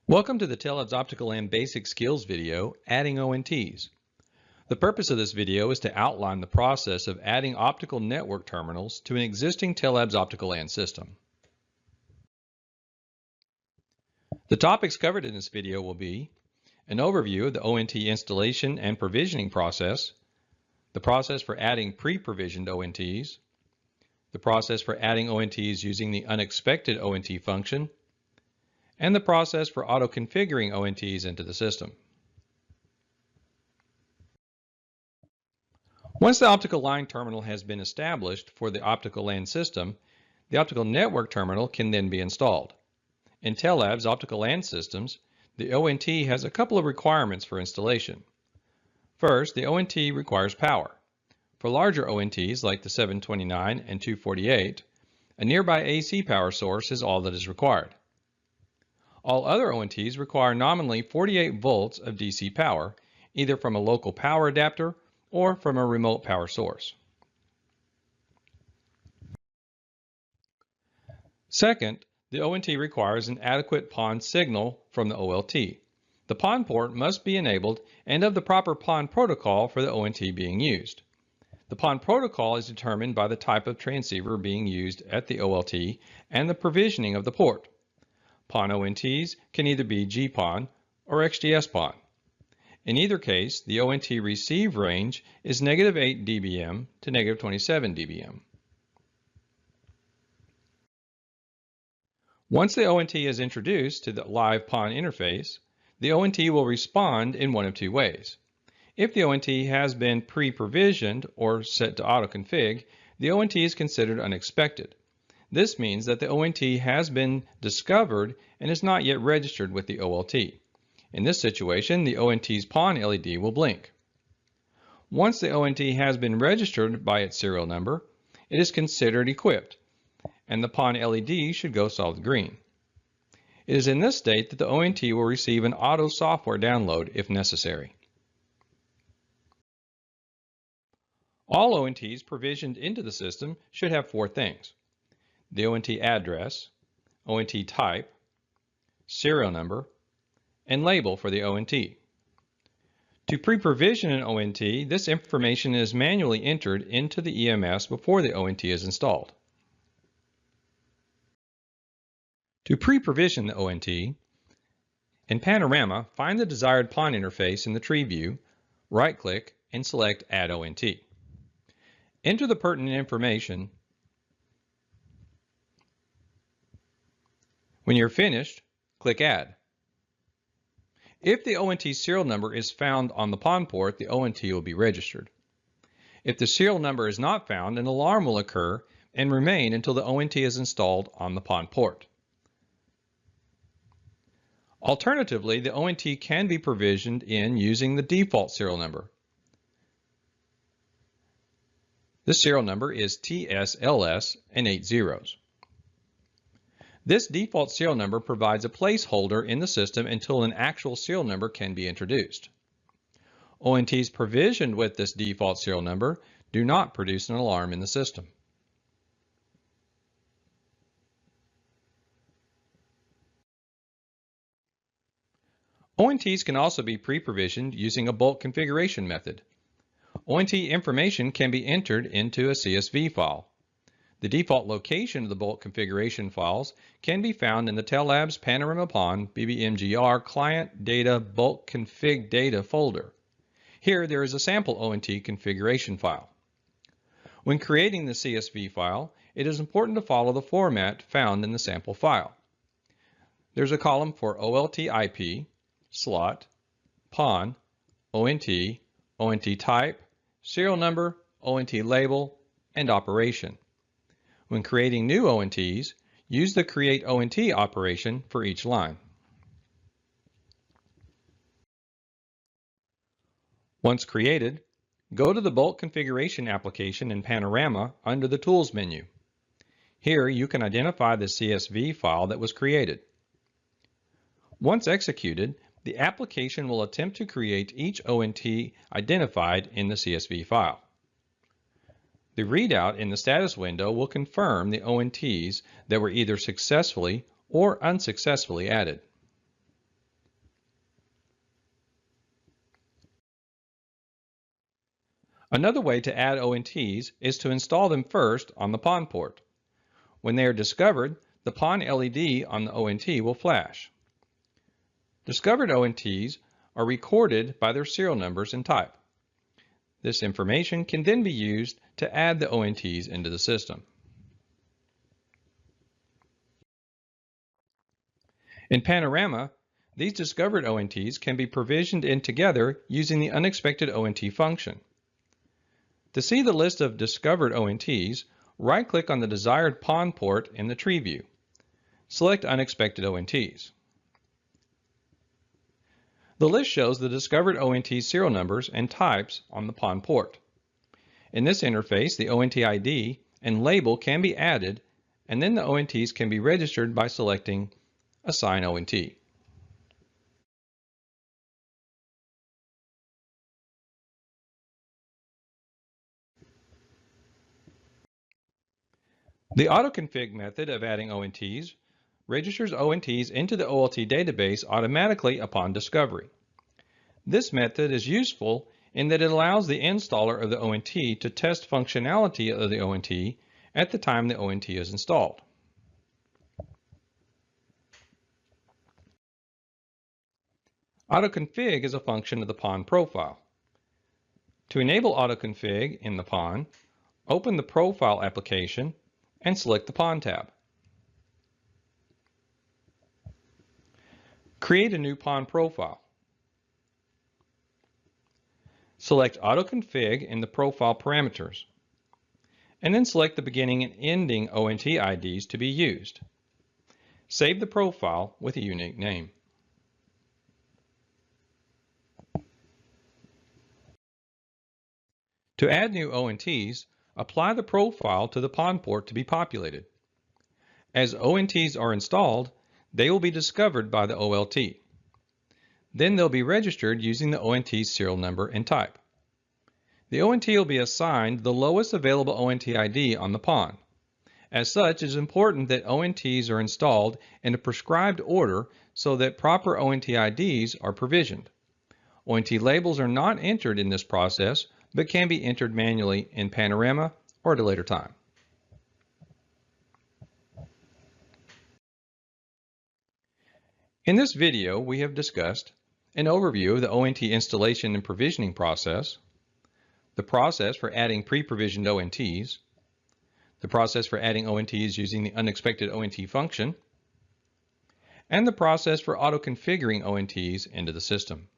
Welcome to the TELABS Optical and Basic Skills video, Adding ONTs. The purpose of this video is to outline the process of adding optical network terminals to an existing TELABS optical LAN system. The topics covered in this video will be an overview of the ONT installation and provisioning process, the process for adding pre-provisioned ONTs, the process for adding ONTs using the unexpected ONT function, and the process for auto-configuring ONTs into the system. Once the optical line terminal has been established for the optical LAN system, the optical network terminal can then be installed. In TELABS optical LAN systems, the ONT has a couple of requirements for installation. First, the ONT requires power. For larger ONTs like the 729 and 248, a nearby AC power source is all that is required. All other ONTs require nominally 48 volts of DC power, either from a local power adapter or from a remote power source. Second, the ONT requires an adequate PON signal from the OLT. The PON port must be enabled and of the proper PON protocol for the ONT being used. The PON protocol is determined by the type of transceiver being used at the OLT and the provisioning of the port. PON ONTs can either be GPON or XGS-PON. In either case, the ONT receive range is -8 dBm to -27 dBm. Once the ONT is introduced to the live PON interface, the ONT will respond in one of two ways. If the ONT has been pre-provisioned or set to auto-config, the ONT is considered unexpected. This means that the ONT has been discovered and is not yet registered with the OLT. In this situation, the ONT's PON LED will blink. Once the ONT has been registered by its serial number, it is considered equipped, and the PON LED should go solid green. It is in this state that the ONT will receive an auto software download if necessary. All ONTs provisioned into the system should have four things: the ONT address, ONT type, serial number, and label for the ONT. To pre-provision an ONT, this information is manually entered into the EMS before the ONT is installed. To pre-provision the ONT, in Panorama, find the desired PON interface in the tree view, right-click, and select Add ONT. Enter the pertinent information. When you're finished, click Add. If the ONT serial number is found on the PON port, the ONT will be registered. If the serial number is not found, an alarm will occur and remain until the ONT is installed on the PON port. Alternatively, the ONT can be provisioned in using the default serial number. This serial number is TSLS and 8 zeros. This default serial number provides a placeholder in the system until an actual serial number can be introduced. ONTs provisioned with this default serial number do not produce an alarm in the system. ONTs can also be pre-provisioned using a bulk configuration method. ONT information can be entered into a CSV file. The default location of the bulk configuration files can be found in the TELABS Panorama PON BBMGR Client Data Bulk Config Data folder. Here there is a sample ONT configuration file. When creating the CSV file, it is important to follow the format found in the sample file. There's a column for OLT IP, slot, PON, ONT, ONT type, serial number, ONT label, and operation. When creating new ONTs, use the Create ONT operation for each line. Once created, go to the bulk configuration application in Panorama under the Tools menu. Here you can identify the CSV file that was created. Once executed, the application will attempt to create each ONT identified in the CSV file. The readout in the status window will confirm the ONTs that were either successfully or unsuccessfully added. Another way to add ONTs is to install them first on the PON port. When they are discovered, the PON LED on the ONT will flash. Discovered ONTs are recorded by their serial numbers and type. This information can then be used to add the ONTs into the system. In Panorama, these discovered ONTs can be provisioned in together using the unexpected ONT function. To see the list of discovered ONTs, right-click on the desired PON port in the tree view. Select Unexpected ONTs. The list shows the discovered ONT serial numbers and types on the PON port. In this interface, the ONT ID and label can be added, and then the ONTs can be registered by selecting Assign ONT. The Auto-Config method of adding ONTs registers ONTs into the OLT database automatically upon discovery. This method is useful in that it allows the installer of the ONT to test functionality of the ONT at the time the ONT is installed. Auto-Config is a function of the PON profile. To enable Auto-Config in the PON, open the Profile application and select the PON tab. Create a new PON profile. Select Auto-Config in the profile parameters, and then select the beginning and ending ONT IDs to be used. Save the profile with a unique name. To add new ONTs, apply the profile to the PON port to be populated. As ONTs are installed, they will be discovered by the OLT. Then they'll be registered using the ONT's serial number and type. The ONT will be assigned the lowest available ONT ID on the PON. As such, it is important that ONTs are installed in a prescribed order so that proper ONT IDs are provisioned. ONT labels are not entered in this process, but can be entered manually in Panorama or at a later time. In this video, we have discussed an overview of the ONT installation and provisioning process, the process for adding pre-provisioned ONTs, the process for adding ONTs using the unexpected ONT function, and the process for auto-configuring ONTs into the system.